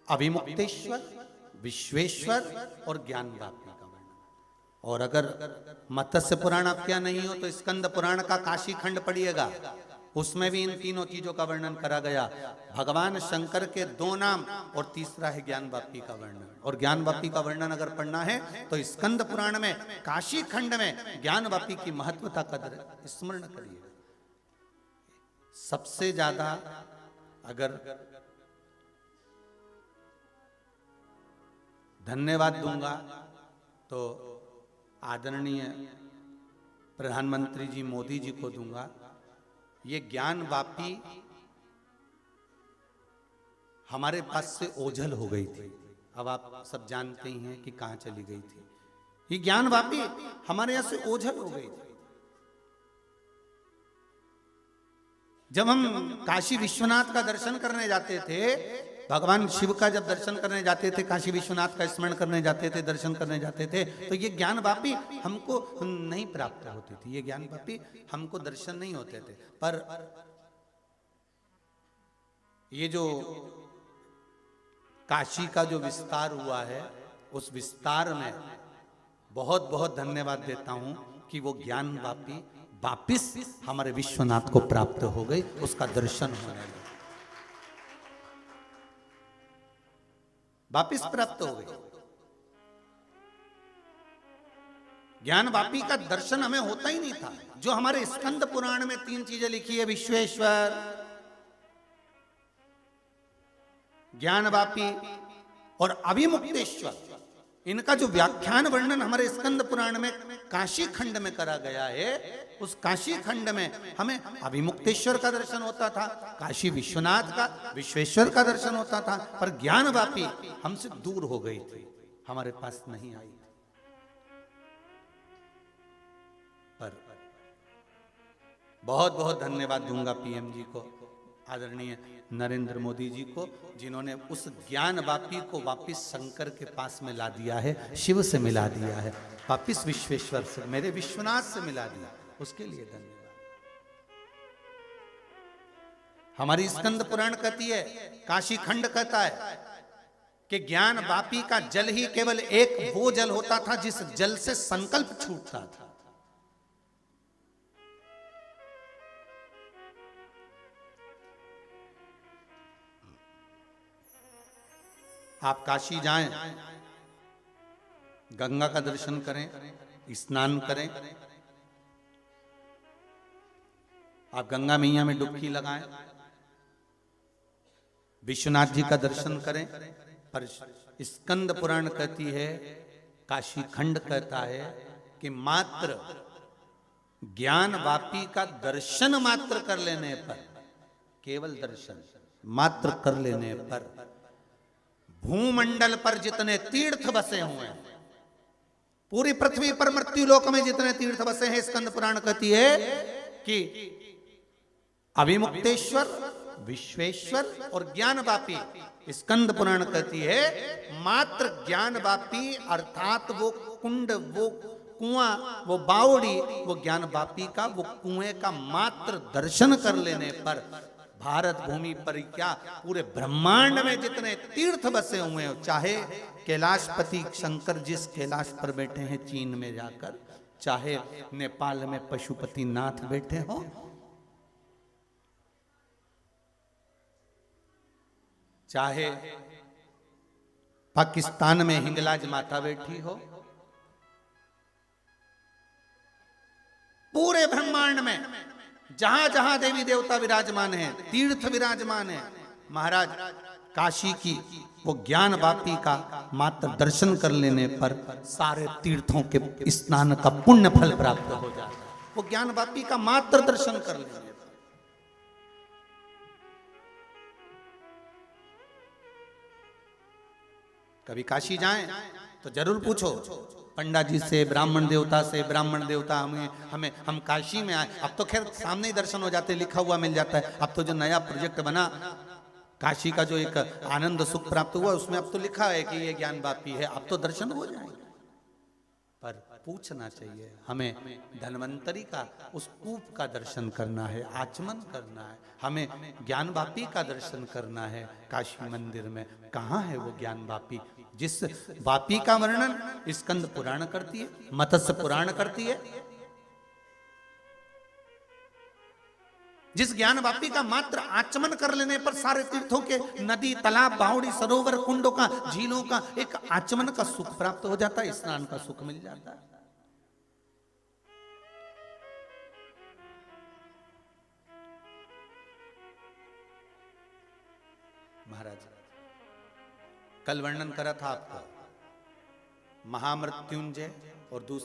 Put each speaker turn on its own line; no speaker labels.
अभिमुक्तेश्वर, विश्वेश्वर और ज्ञान वापी का वर्णन। और अगर मत्स्य पुराण आप क्या नहीं हो तो स्कंद पुराण का काशी खंड पढ़िएगा, उसमें भी इन तीनों चीजों का वर्णन करा गया। भगवान शंकर के दो नाम और तीसरा है ज्ञान वापी का वर्णन। और ज्ञान वापी का वर्णन अगर पढ़ना है तो स्कंद पुराण में काशी खंड में ज्ञान वापी की महत्वता का स्मरण करिए। सबसे ज्यादा अगर धन्यवाद दूंगा तो आदरणीय प्रधानमंत्री जी मोदी जी को दूंगा। ये ज्ञान वापी हमारे पास से ओझल हो गई थी। अब आप सब जानते ही हैं कि कहां चली गई थी। ये ज्ञान वापी हमारे यहां से ओझल हो गई थी। जब हम काशी विश्वनाथ का दर्शन करने जाते थे, भगवान शिव का जब दर्शन करने जाते थे, काशी विश्वनाथ का स्मरण करने जाते थे, दर्शन करने जाते थे, तो ये ज्ञान वापी हमको नहीं प्राप्त होती थी। ये ज्ञान वापी हमको दर्शन नहीं होते थे। पर ये जो काशी का जो विस्तार हुआ है, उस विस्तार में बहुत बहुत धन्यवाद देता हूं कि वो ज्ञान वापी वापिस हमारे विश्वनाथ को प्राप्त हो गई, उसका दर्शन होने लगा, वापिस प्राप्त हो गई। ज्ञान वापी का दर्शन हमें होता ही नहीं था। जो हमारे स्कंद पुराण में तीन चीजें लिखी है, विश्वेश्वर, ज्ञान वापी और अभिमुक्तेश्वर, इनका जो व्याख्यान वर्णन हमारे स्कंद पुराण में काशी खंड में करा गया है, उस काशी खंड में हमें अभिमुक्तेश्वर का दर्शन होता था, काशी विश्वनाथ का, विश्वेश्वर का दर्शन होता था। पर ज्ञान वापी हमसे दूर हो गई थी, हमारे पास नहीं आई थी। पर बहुत बहुत धन्यवाद दूंगा पीएम जी को, आदरणीय नरेंद्र मोदी जी को, जिन्होंने उस ज्ञान वापी को वापिस शंकर के पास में ला दिया है, शिव से मिला दिया है, वापिस विश्वेश्वर से, मेरे विश्वनाथ से मिला दिया। उसके लिए धन्यवाद। हमारी स्कंद पुराण कहती है, काशी खंड कहता है कि ज्ञान वापी का जल ही केवल एक वो जल होता था जिस जल से संकल्प छूटता था। आप काशी जाएं, गंगा का दर्शन करें, स्नान करें, आप गंगा मैया में डुबकी लगाएं, विश्वनाथ जी का दर्शन करें। पर स्कंद पुराण कहती है, काशी खंड कहता है कि मात्र ज्ञान वापी का दर्शन मात्र कर लेने पर, केवल दर्शन मात्र कर लेने पर, भूमंडल पर जितने तीर्थ बसे हुए हैं, पूरी पृथ्वी पर मृत्यु लोक में जितने तीर्थ बसे हैं, स्कंद पुराण कहती है कि अभिमुक्तेश्वर, विश्वेश्वर और ज्ञान वापी, स्कंद पुराण कहती है मात्र ज्ञान वापी अर्थात वो कुंड, वो कुआं, वो बावड़ी, वो ज्ञान वापी का वो कुएं का मात्र दर्शन कर लेने पर भारत भूमि पर क्या पूरे ब्रह्मांड में जितने तीर्थ बसे हुए हैं, चाहे कैलाशपति शंकर जिस कैलाश पर बैठे हैं चीन में जाकर, चाहे नेपाल में पशुपति नाथ बैठे हो, चाहे पाकिस्तान में हिंगलाज माता बैठी हो, पूरे ब्रह्मांड में जहां जहां देवी देवता विराजमान हैं, तीर्थ विराजमान हैं, महाराज काशी की वो ज्ञान वापी का मात्र दर्शन कर लेने पर सारे तीर्थों के स्नान का पुण्य फल प्राप्त हो जाता है। वो ज्ञान वापी का मात्र दर्शन कर लेने पर। कभी काशी जाएं तो जरूर पूछो पंडा जी से, ब्राह्मण देवता से, ब्राह्मण देवता हम काशी में आए। अब तो खैर सामने ही दर्शन हो जाते, लिखा हुआ मिल जाता है। अब तो जो नया प्रोजेक्ट बना काशी का, जो एक आनंद सुख प्राप्त हुआ, उसमें अब तो लिखा है कि ये ज्ञान वापी है, अब तो दर्शन हो जाएंगे। पर पूछना चाहिए। हमें धन्वंतरी का उस कूप का दर्शन करना है, आचमन करना है, हमें ज्ञान वापी का दर्शन करना है काशी मंदिर में। कहाँ है वो ज्ञान वापी? जिस वापी का वर्णन स्कंद पुराण करती है, मत्स्य पुराण करती है, जिस ज्ञान वापी का मात्र आचमन कर लेने पर सारे तीर्थों के नदी, तालाब, बावड़ी, सरोवर, कुंडों का, झीलों का एक आचमन का सुख प्राप्त हो जाता है, स्नान का सुख मिल जाता है। महाराज कल वर्णन करा था आपका महामृत्युंजय और दूसरा